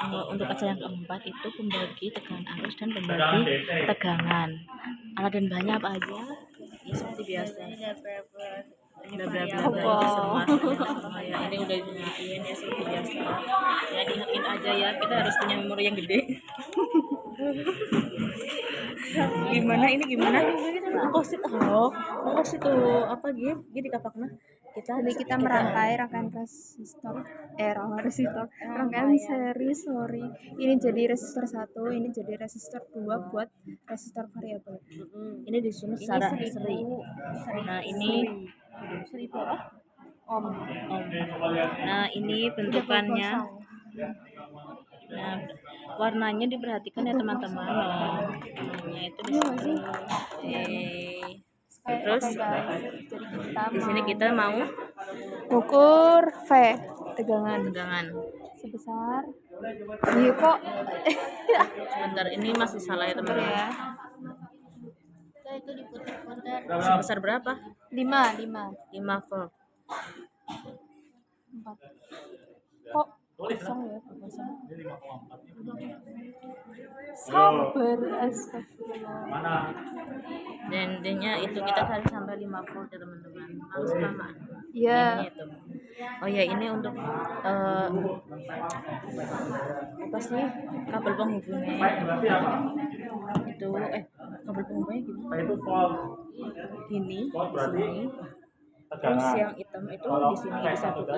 untuk kaca yang keempat itu pembagi tegangan arus dan pembagi tegangan. Alat dan bahannya apa aja? Ya seperti biasa. Udah bla semua ya, ini udah dinyalain ya seperti biasa. Ya diingetin aja ya, kita harus punya memori yang gede. Gimana ngkos itu apa gini kapaknya kita merangkai rangkaian seri ini jadi resistor 1, ini jadi resistor 2 buat resistor variabel. Ini disusun secara seri. Nah ini seri itu apa? Ohm. Nah ini bentukannya. Nah warnanya diperhatikan ya teman-teman. Warnanya itu di sini. Terus di sini kita mau ukur V tegangan sebesar kok sebentar, ini masih salah ya teman-teman ya. Itu diputar-putar sebesar berapa? 5 volt. 4 kok kosong ya, sabar, astagfirullah. Dan intinya itu kita cari sampai 5 volt ya teman-teman. Harus lama. Iya. Oh ya, ini untuk apa sih kabel penghubungnya itu kabel penghubungnya gini di sini, terus yang hitam itu di sini disatuin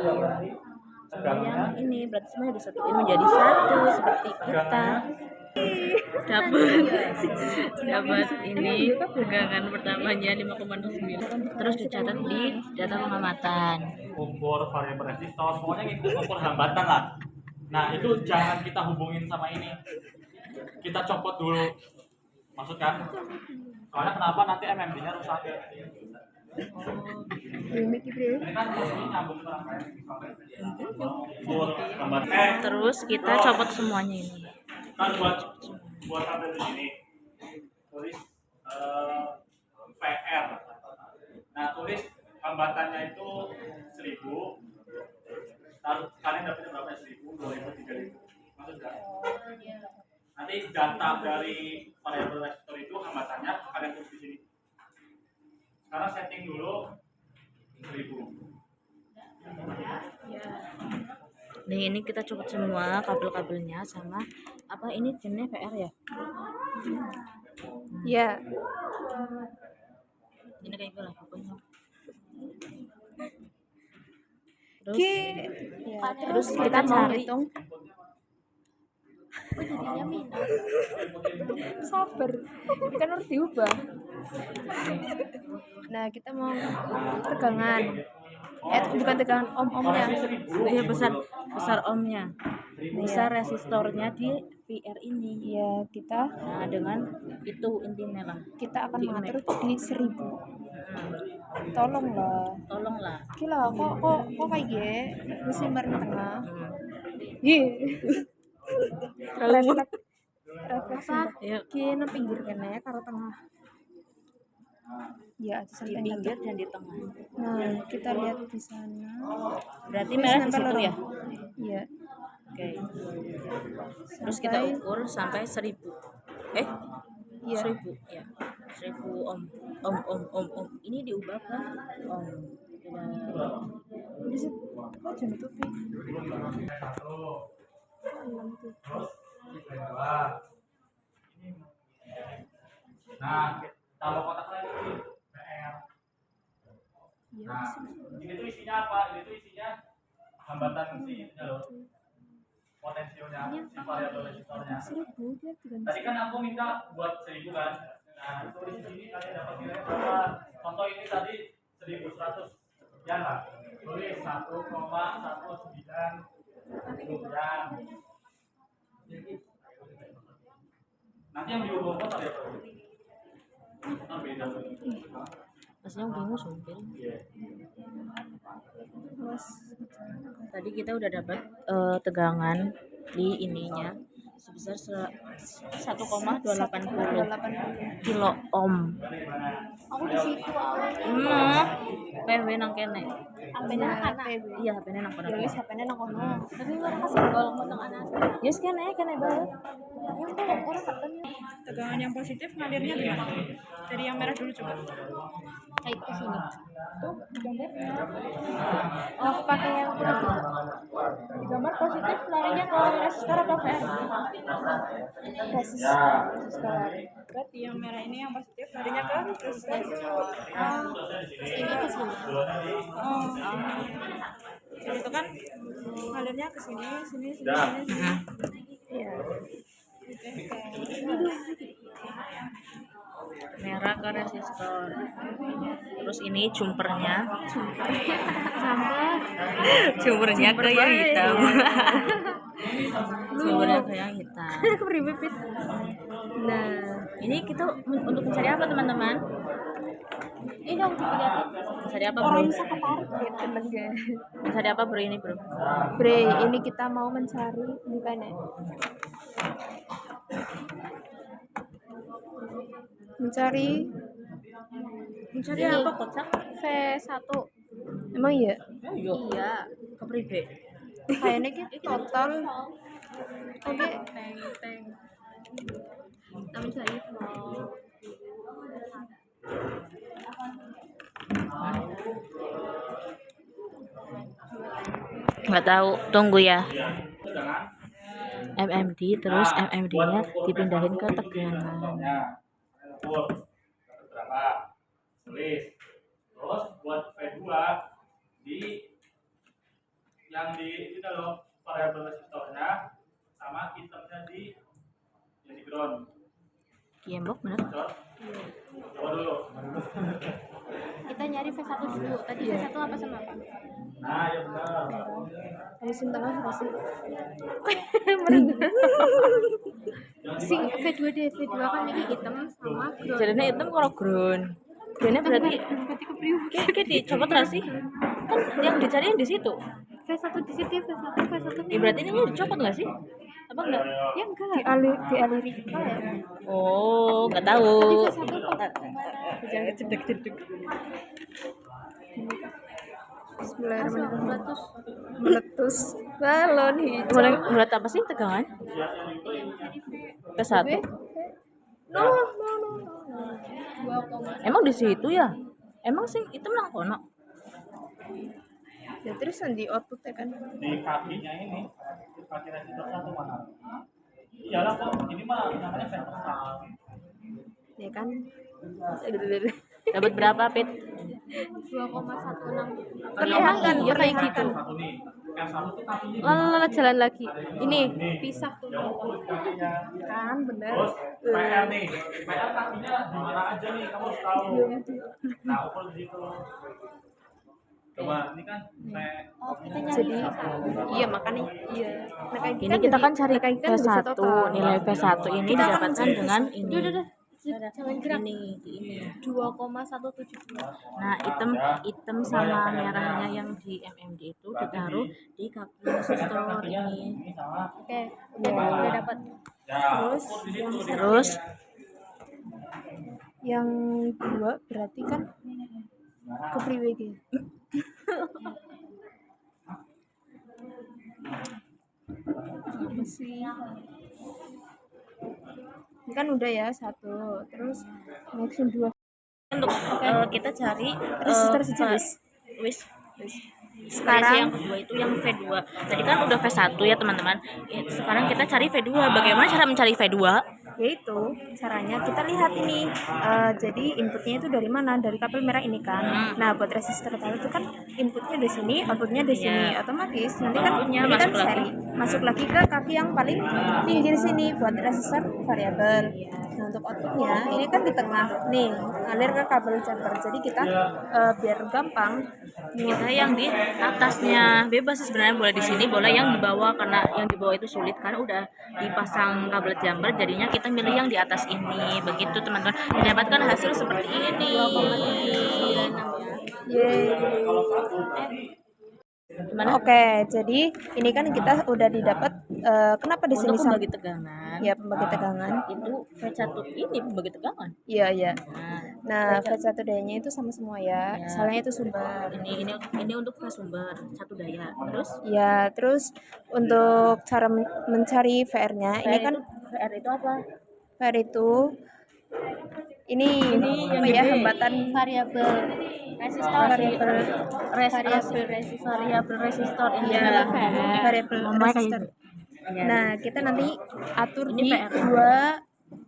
sama yang ini, berarti semuanya disatuin menjadi satu seperti kita dapat ini tegangan pertamanya 5,09. Terus dicatat di data pengamatan. Ukur variabel resistor, pokoknya ngikut ukur hambatan lah. Nah itu jangan kita hubungin sama ini, kita copot dulu, maksud kan? Soalnya kenapa nanti MMD-nya rusak. Terus kita copot semuanya ini. Kan buat tabel di sini tulis PR. Nah tulis hambatannya itu 1000. Kalian dapatnya berapa? 1000, 2000, 3000. Maksud gak? Nanti data dari variabel resistor itu hambatannya kalian tulis di sini. Sekarang setting dulu 1000. Nih ini kita copot semua kabel-kabelnya sama apa ini jenisnya PR ya? Iya. Ini kayak gitu lah pokoknya. Terus kita cari sabar, ini kan harus diubah. Nah kita mau tegangan bukan tegangan ohmnya ya, besar ohmnya, besar resistornya di PR ini ya. Kita dengan itu intinya lah kita akan mengatur di 1000. Tolonglah gila kok kayak gini mesti marah tengah refleks ya kena pinggir kena karo tengah ya di pinggir dan di tengah. Nah kita lihat di sana berarti merah di situ ya. Iya. Oke. Terus kita ukur sampai 1000. Iya. 1000 ya. 1000 ohm. Ini diubah ke ohm. Di situ jangan tutupi. Nah, kalau kotak lain ini PR. Nah, ini tuh isinya apa? Ini tuh isinya hambatan si potensionya, si variabel resistornya. Tadi kan aku minta buat 1000 kan. Nah, tulis di sini kalian dapat nilai berapa? Contoh ini tadi 1100. Ya enggak? Tulis 1,19 ya. Nanti yang diubah kotak ya, Pak. Masnya bingung sumpil. Tadi kita udah dapat tegangan di ininya sebesar 1,280 280. kilo ohm. Aku di situ awalnya. PW nang kene. HP-nya nang kana. Iya, HP-nya nang kono. Ya wis HP-nya nang kono. Tapi ora kesenggol ngomong anak. Yes kene bae. Ya kok orang katanya tegangan yang positif ngalirnya gimana? Dari yang merah dulu coba. Kayak ke sini. Tuh gambarnya. Oh, pakai yang kurang juga. Di gambar positif larinya ke resistor atau VR? Resistor. Berarti yang merah ini yang positif larinya ke resistor. Ini ke sini. Oh. Jadi itu kan ngalirnya ke sini. Iya. Merah ke resistor. Terus ini jumpernya. Jumpernya ke yang hitam. Jumpernya ke yang hitam. Keripit. Nah, ini kita untuk mencari apa teman-teman? Ini dong dilihatin. Mencari apa bro? Orang bisa ketarik gitu enggak. Mencari apa bro ini bro? Bre, ini kita mau mencari bukan ya? Mencari Mencari apa kocak? V1. Emang iya? Iya. Kepribe. Kayaknya kita total. Oke. Kita mencari Nggak tahu, tunggu ya. Dengan MMD terus MMD-nya dipindahin ke tegangan. ukur berapa tulis. Terus buat V2 di yang di itu loh variabel resistornya sama hitamnya di yang di ground. Kiembok bener? Coba dulu. kita nyari V1 dulu. Tadi V1 apa sama apa? Nah, ya benar. Halusin tengah kasih. Sing V2 deh, V2 kan ini hitam sama ground. Jadinya hitam kalau ground. Groundnya berarti kayak dicopot nggak sih? Kan yang dicari di situ. V1 di situ, V1 Ya, berarti ini dicopot nggak sih? Apa enggak? ya enggak lah. Dialiri kita ya. Oh, nggak tahu. Tadi V1 jangan Cedek-cedek. Bismillahirrahmanirrahim. Meletus balon hijau. Mulai apa sih tegangan? Ke 1. No. 2, Emang di situ ya? Emang sih itu nang kono. ya terus yang di output ya kan. Di kakinya ini, kaki resistor satu mana? Iyalah kok, ini mah namanya vertikal. Ya kan. Dapat berapa, Pit? 2,16. Kelihatan Iya kayak gitu. Satu nih, yang satu tuh kakinya Lalu jalan lagi. Ini pisah tuh. kakinya. Kan bener. Terus PR nih, PR kakinya di mana aja nih, kamu harus tahu. Nah, ukur di situ. Coba, ini kan Jadi iya makanya iya. Ini kita kan cari V1. Nilai V1 ini didapatkan dengan ini. Jangan gerak. Ini. 2,172. Nah, hitam sama merahnya yang di MMD itu ditaruh di kaki resistor ini. Oke, udah dapat. Terus Yang dua berarti kan ke priwege. Apa sih? Ini kan udah ya 1. Terus next 2. untuk kita cari Resistor sejenis. wis Sekarang yang kedua itu yang V2. Tadi kan udah V1 ya teman-teman. Sekarang kita cari V2. Bagaimana cara mencari V2? yaitu caranya kita lihat ini jadi inputnya itu dari mana, dari kabel merah ini kan. Nah buat resistor tadi itu kan inputnya di sini, outputnya di sini, otomatis nanti kan Outputnya ini kan masuk lagi. seri masuk lagi ke kaki yang paling pinggir sini buat resistor variabel. Nah untuk outputnya ini kan di tengah nih ngalir ke kabel jumper, jadi kita biar gampang Kita yang di atasnya bebas sih sebenarnya, boleh di sini, boleh yang di bawah, karena yang di bawah itu sulit karena udah dipasang kabel jumper, jadinya kita milih yang di atas ini. Begitu teman-teman, mendapatkan hasil seperti ini. Yeay. Gimana? Oke, jadi ini kan kita udah didapat kenapa di sini Untuk pembagi tegangan ya pembagi tegangan. itu V1 ini pembagi tegangan. Iya, iya. Nah, Nah, V1D-nya itu sama semua ya. Ya. Soalnya itu sumber. ini untuk V sumber satu daya. Terus Ya, terus untuk cara mencari VR-nya, ini kan VR itu apa? VR itu ini yang apa ya, gede. hambatan variabel resistor variabel Variabel resistor ini ya, adalah variabel Ngomongnya kayak resistor. gitu. Ya. Nah, kita nanti atur Ini di VR.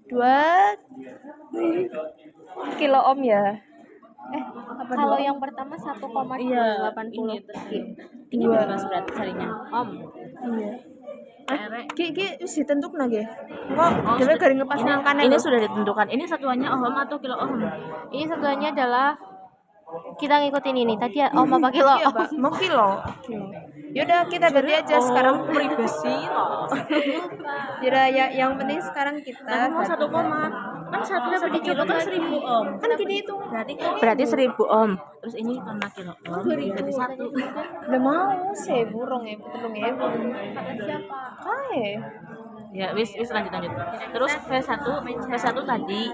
2 kilo ohm ya. kalau yang pertama 1,280 Iya, ini bebas berarti carinya. Om. Iya. VR Ki wis ditentuk nage. Kok dhewe garing ngepas nang kanan. ini lho. sudah ditentukan. Ini satuannya ohm atau kilo ohm? ini satuannya adalah kita ngikutin ini tadi ya ohm apa kilo Iya, Mbak. Mau kilo. Yaudah kita ganti aja sekarang. Privasi loh. Yaudah ya, yang penting sekarang kita Nah, mau 1 koma. Kan satu dapat di kilo kan 1000 ohm. kan gini itu. Berarti 1000 ohm. Terus ini karena kilo ohm berarti 1. Udah mau 1000 2.000 3.000. siapa Kae. Ya, wis lanjut. Terus V1 tadi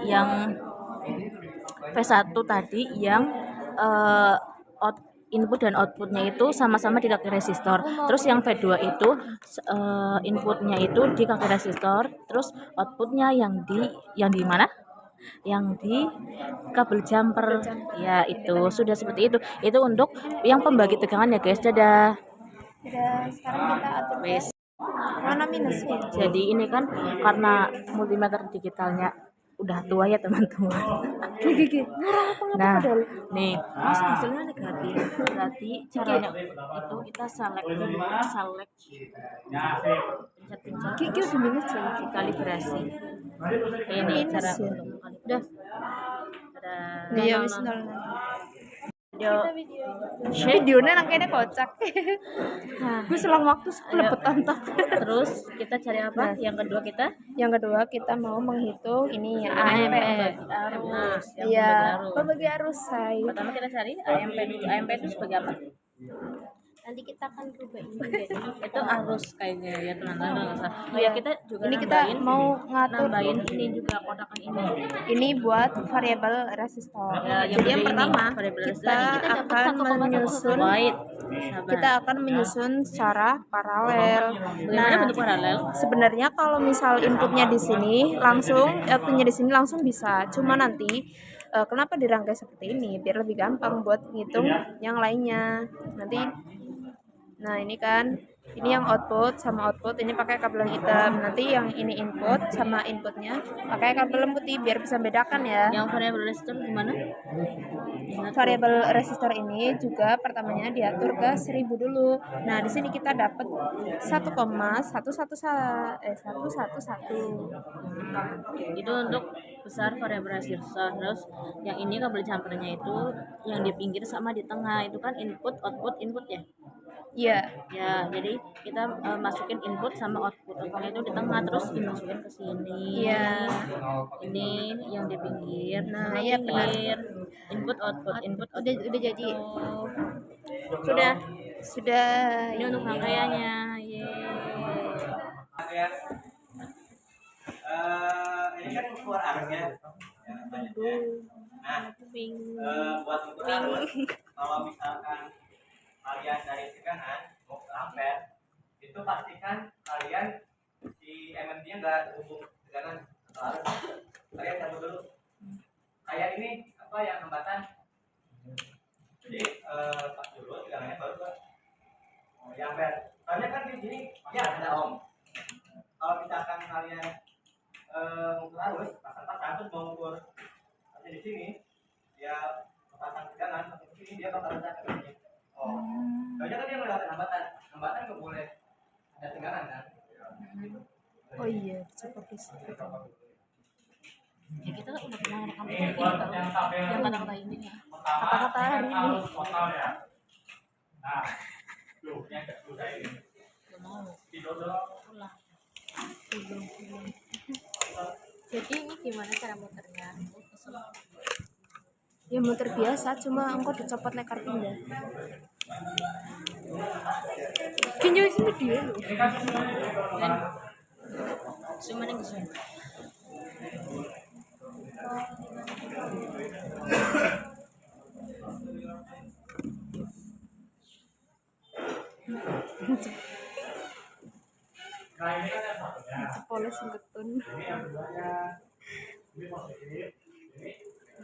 yang input dan outputnya itu sama-sama di kaki resistor. Terus yang V2 itu inputnya itu di kaki resistor, terus outputnya yang di mana? Yang di kabel jumper. Ya, itu sudah seperti itu. Itu untuk yang pembagi tegangan ya, guys. Dadah. Udah sekarang kita atur Wis. mana minusnya. Jadi ini kan karena multimeter digitalnya udah tua ya teman-teman. Gigi. Nah, nih mas hasilnya negatif. Berarti caranya itu kita select pencet Gigi udah minus ya. kalibrasi. Ini cara Minus ya. untuk udah. Ada. Ya wis nol. Video. Videonya nang kene kocak. Gue selang waktu lebet tonton. Terus kita cari apa? Yang kedua Yang kedua kita mau menghitung ini ya AMP. arus. Yang Iya, pembagi arus. pembagi arus say. Pertama kita cari AMP dulu. AMP itu sebagai apa? nanti kita akan rubah ini Itu arus kayaknya ya teman-teman nggak salah. Oh ya kita juga Ini kita mau ngatur nambahin ini juga kotakan ini. ini buat variabel resistor. Ya, Jadi yang ini, pertama variabel kita resistor. akan menyusun Wait. kita akan menyusun secara paralel. Bagaimana bentuk paralel? Sebenarnya kalau misal inputnya di sini langsung outputnya di sini langsung bisa. Cuma nanti kenapa dirangkai seperti ini? Biar lebih gampang buat ngitung yang lainnya. Nanti nah ini kan ini yang output sama output ini pakai kabel yang hitam. Nanti yang ini input sama inputnya pakai kabel yang putih biar bisa bedakan ya. Yang variabel resistor gimana? Variabel resistor ini juga pertamanya diatur ke 1000 dulu. Nah, di sini kita dapat 1,111. Itu untuk besar variabel resistor. Terus yang ini kabel jumpernya itu yang di pinggir sama di tengah itu kan input output input ya. Iya. Ya, jadi kita masukin input sama output. Outputnya itu di tengah terus dimasukin ke sini. Iya. Ini yang di pinggir. Nah, sama iya, benar. pinggir. Input output udah jadi Sudah. Ini untuk rangkaiannya. Yeay. Ini kan keluar arusnya. Nah, buat ukur arus, kalau misalkan kalian dari tegangan mau ke ampere, itu pastikan kalian si MMD-nya nggak hubung tegangan atau arus. Kalian cabut dulu. Kayak ini apa yang hambatan? Jadi pas dulu tegangannya baru ke di ampere. Soalnya kan di sini ya ada ohm. Kalau misalkan kalian mengukur arus, pasang-pasang terus mau ukur di sini, dia pasang tegangan, pasang ke sini dia bakal ada begini. Oh, soalnya kan dia melewati hambatan nggak boleh ada tegangan kan? Oh iya, seperti itu. Ya kita udah pernah rekam ini tahu. Yang kata-kata ini ya. Kata-kata hari ini. ya. Nah, tuh yang kedua ini. Gak mau. Tidur dulu. Ulah. jadi ini gimana cara muternya Ya muter biasa, cuma engkau dicopot lekar pindah. Kinyo sini dia lho. Ini kan semuanya dari perkembangan. Semuanya bisa. Nah ini kan yang satunya. Poles singketun. Ini yang keduanya. Ini positif.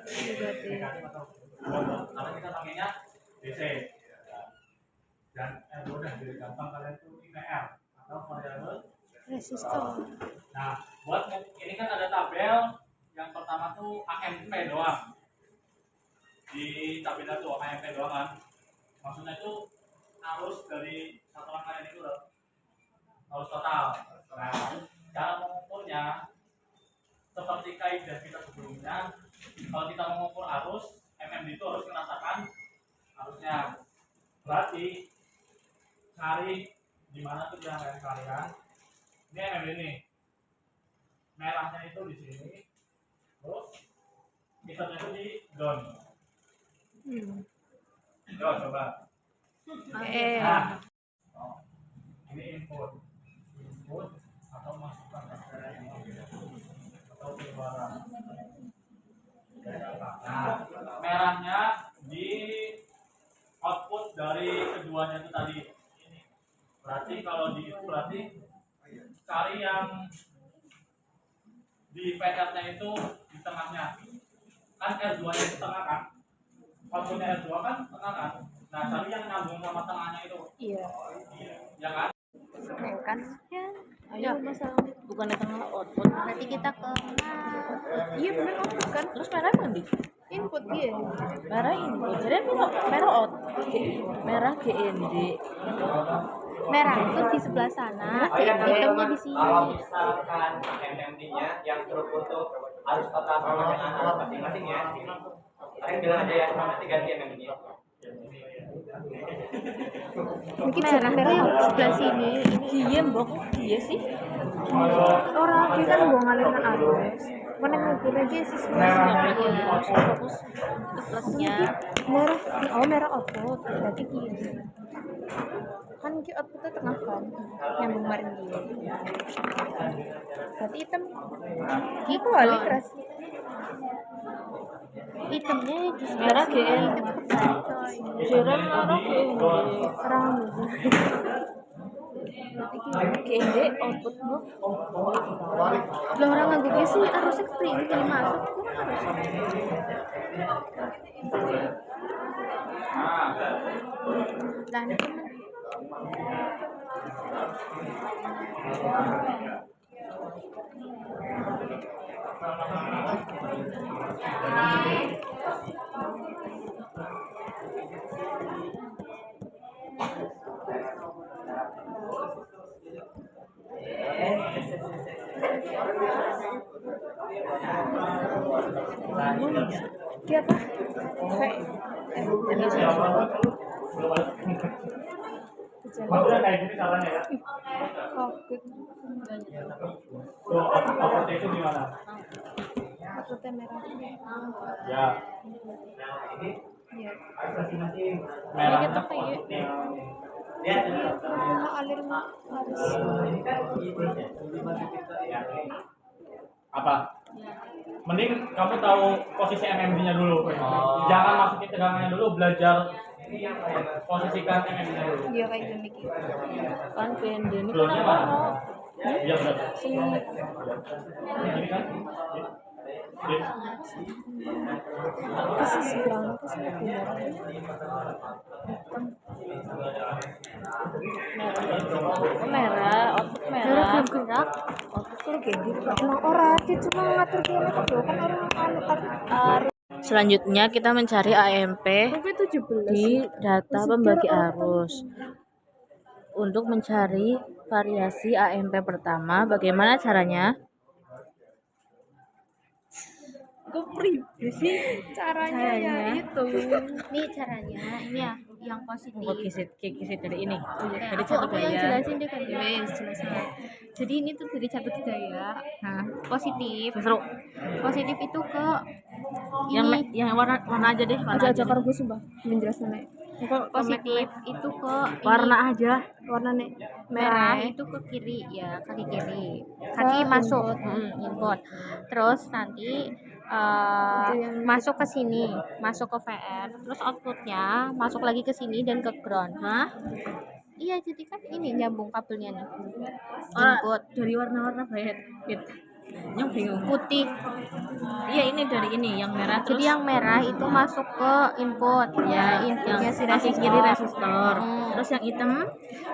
Ini negatif atau karena kita pakainya DC. Dan udah jadi gampang kalian tuh IPR atau variabel Resistor. Nah, buat ini kan ada tabel yang pertama tuh AMP doang. Di tabelnya tuh AMP doang kan. Maksudnya itu arus dari satu rangkaian itu loh. Arus total. Nah, cara mengukurnya seperti kaidah kita sebelumnya, kalau kita mengukur arus, MMD itu harus merasakan arusnya. Berarti cari di mana tuh yang kalian. Ini MMD nih. Merahnya itu di sini, terus hitamnya itu di down. Coba. Nah, ini input atau masukan atau keluaran. Nah, merahnya di output dari keduanya itu tadi. Berarti kalau di itu berarti cari yang di PR-nya itu di tengahnya. Kan R2 nya di tengah kan? Outputnya R2 kan tengah kan? Nah, cari yang nyambung sama tengahnya itu. Iya. Ya kan? Kan ya. Ayo masalah. Bukannya tengah output. Berarti kita ke Iya bener output kan. Terus merah mandi. Input dia. Merah input. Jadi merah out. Merah GND. merah itu di sebelah sana, Oh iya, hitamnya di sini. kalau misalkan MMD-nya yang terbentuk harus total sama dengan arus masing-masing ya. Kalian bilang aja ya, nanti ganti MMD-nya. Mungkin merah itu yang sebelah sini. Iya, mbok. Iya sih. Orang kita kan buang aliran arus. Mana ngukur aja sih sebenarnya. Fokus itu plusnya. Merah, oh merah output. Berarti gini. Kan ki outputnya tengah kan, yang kemarin dia. Berarti hitam. Itu kali keras. Hitamnya di Merah sebelah sini. GN. Jiran merah GND. Orang GND output bu. lah orang nganggo sih harusnya kepring jadi masuk. Lah ini kan dia apa? Maksudnya kayak gini caranya ya. Covid. Tuh, outputnya itu gimana? Outputnya merah. Ya, Iya. merah. Kita kayak aliran harus. Apa? Mending kamu tahu posisi MMD-nya dulu. Jangan masukin tegangannya dulu, belajar posisikan MMD-nya dulu. Iya kayak gini gitu. Kan GND ini Dulunya kan mana? apa? Iya benar. Ini gini kan? Ini. Kasih sebelah ke sini. Merah, output Merah merah. belum gerak. Output kalau GND. Emang orang dia cuma ngatur dia kan orang anu Selanjutnya kita mencari AMP Rupi 17. di data pembagi arus. Untuk mencari variasi AMP pertama, bagaimana caranya? Gue pribadi sih caranya ya itu. Ini caranya, ini ya yang positif. Kisit dari ini. Kayak Dari aku, satu aku yang daya. jelasin deh kan jelasin. Jadi ini tuh dari satu daya Nah, positif. seru. Positif itu ke Yang ini yang warna aja deh, warna Aja aja. karo gue sumpah menjelaskan positif itu ke Warna aja. warna merah itu ke kiri ya, kaki kiri, kaki masuk input, terus nanti masuk ke sini, masuk ke VR, terus outputnya masuk lagi ke sini dan ke ground. Hah? Iya, jadi kan ini nyambung kabelnya nih, Oh, input dari warna-warna banget. Yang bingung. putih. Iya, ini dari ini yang merah terus. Jadi yang merah itu masuk ke input ya, inputnya si kaki resistor. kiri resistor. Terus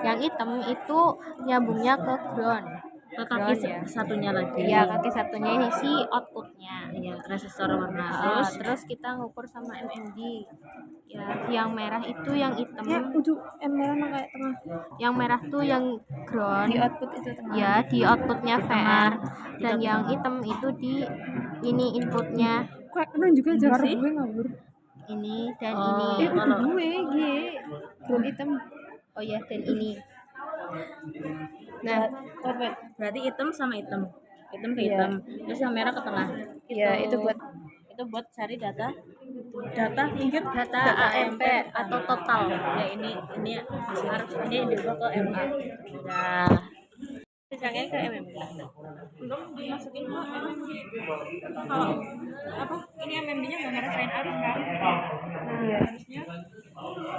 Yang hitam itu nyambungnya ke ground. ke kaki Ground ya. satunya lagi. Iya, kaki satunya ini si outputnya. Iya, resistor warna. Terus kita ngukur sama MMD. Ya, yang merah itu yang hitam. Ujung merah nang kayak tengah. Yang merah tuh yang ground. Di output itu tengah. Ya, di outputnya VR. Dan yang hitam itu di ini inputnya. Kayak kena juga jar gue ngabur. Ini dan Oh, ini. kalau Gue ground hitam. Oh ya, dan ini. Nah, berarti hitam sama hitam. Hitam ke hitam. Terus yang merah ke tengah. ya itu buat Itu buat cari data minggir Data AMP atau total. ya ini harus ini diubah ke MA. Nah, misalnya ke MMD. belum dimasukin ke MMD. Kalau apa? Ini MMD-nya nggak ngerasain arus kan? Nah, harusnya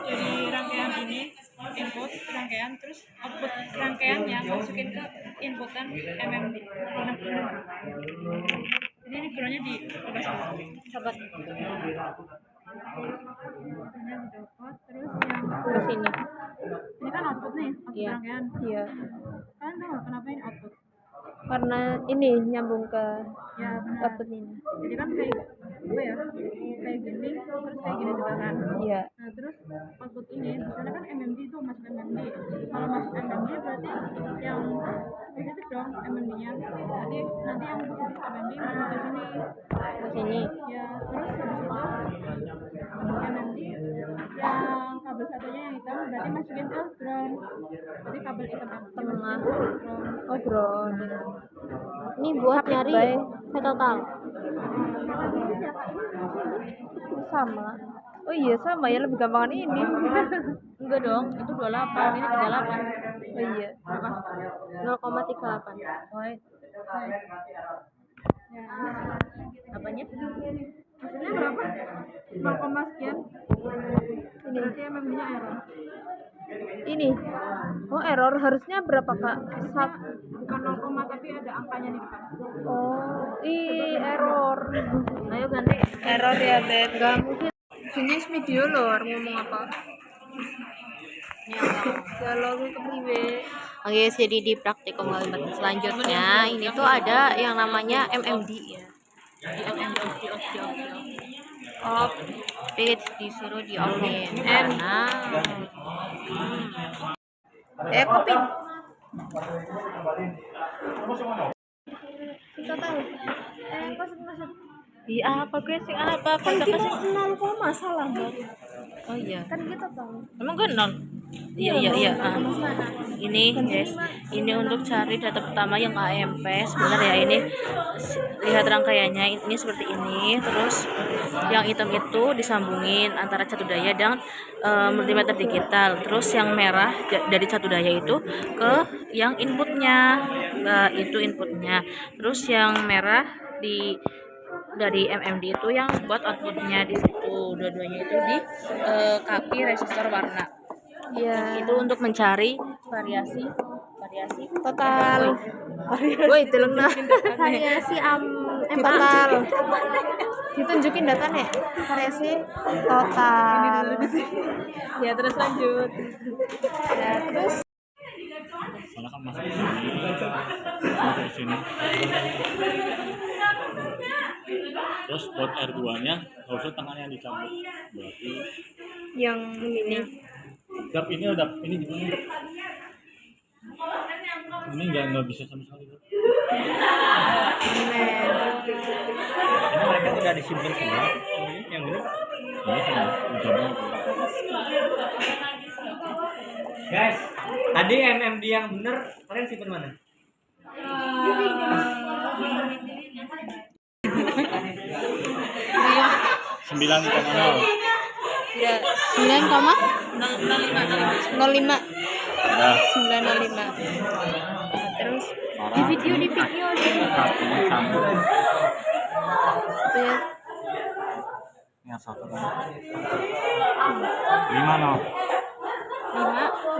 jadi rangkaian ini input rangkaian terus output rangkaiannya masukin ke inputan MMD. Jadi ini groundnya di Coba terus yang ke sini. ini kan output nih, output Iya. rangkaian. Iya. Kalian tahu nggak kenapa ini output? Karena ini nyambung ke Ya benar. output ini. Jadi kan kayak apa ya? Kayak gini, terus kayak gini juga kan. Iya. Nah terus output ini, misalnya kan MMD itu masuk MMD. Kalau masuk MMD berarti yang positif dong MMD-nya. Berarti nanti yang positif MMD masuk ke sini. Ke sini. Ya terus habis itu MMD yang kabel satunya yang hitam berarti masukin ke ground. Berarti kabel hitam yang Tengah. ground. Oh, ground. Ini buat nyari total. Sama. Oh iya sama ya, lebih gampangan ini. Enggak dong, itu 28, ini 38. Oh iya. 0,38. Apanya? Hasilnya berapa? 0, sekian. Ini berarti MMD-nya error. Ini. Oh, error harusnya berapa, Kak? Bukan 0, tapi ada angkanya di depan. Oh, error. Ayo ganti. Error ya, Beb. Gak mungkin. Jenis video loh, ngomong apa? Dialognya kepriwe. Oke, jadi di praktikum kalimat selanjutnya ini tuh ada yang namanya MMD ya. Di MMD Off, page disuruh di offin karena kopi. Kita tahu. Maksud. Iya, apa gue sih apa? Kocak sih. 0, salah, Mbak. Oh iya. Kan kita tahu. Emang gue nol? Iya. Ini guys, ini untuk cari data pertama yang AMP. Sebenarnya ya ini lihat rangkaiannya ini seperti ini. Terus yang hitam itu disambungin antara catu daya dan multimeter digital. Terus yang merah dari catu daya itu ke yang inputnya, itu inputnya. Terus yang merah dari MMD itu yang buat outputnya di situ, dua-duanya itu di kaki resistor warna. Iya. Itu untuk mencari variasi Total. woi telung nah Variasi total. Ditunjukin data nih. Variasi total. ya terus lanjut. Ya, terus Soalnya kan masuk ke sini. Terus buat R2 nya harusnya tangannya yang dicabut. Berarti yang ini. Dap ini gimana? Ini nggak bisa sama sekali. Ini mereka udah disimpan semua. Yang benar. Ini kan udah Guys, tadi MMD yang benar kalian simpan mana? Sembilan 9,0. Ya, 9,05. Nah, 905. Terus di video deh. kartunya campur. Itu ya. Yang satu kan. 5 no.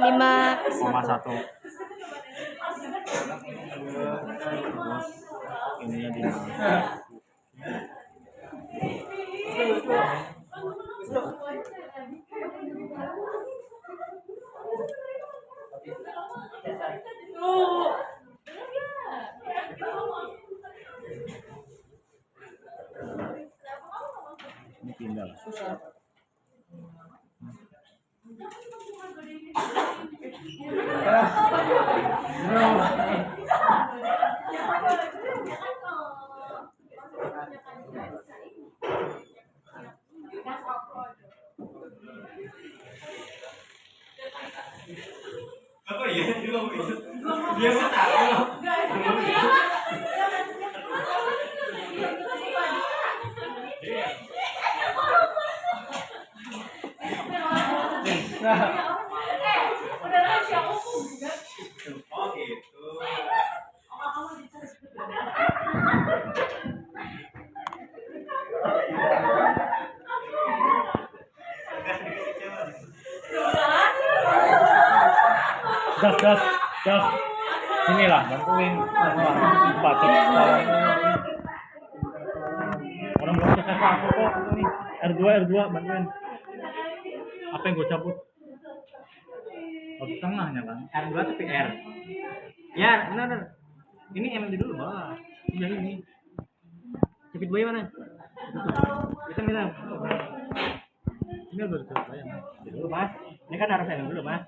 5,1. 1. Terus ininya di ini pindah. Apa ya? Dia nggak tahu. Oh gitu. Gas. Sinilah, bantuin. Pacet. Orang belum selesai aku kok. Ini R2, bantuin. Apa yang gue cabut? Oh, di tengahnya kan. R2 tapi R. Ya, benar. Ini MMD dulu, bawah. Ini. Cepit boy mana? Kita minta. Ini udah selesai ya. Dulu, Mas. Ini kan harus MM dulu, Mas.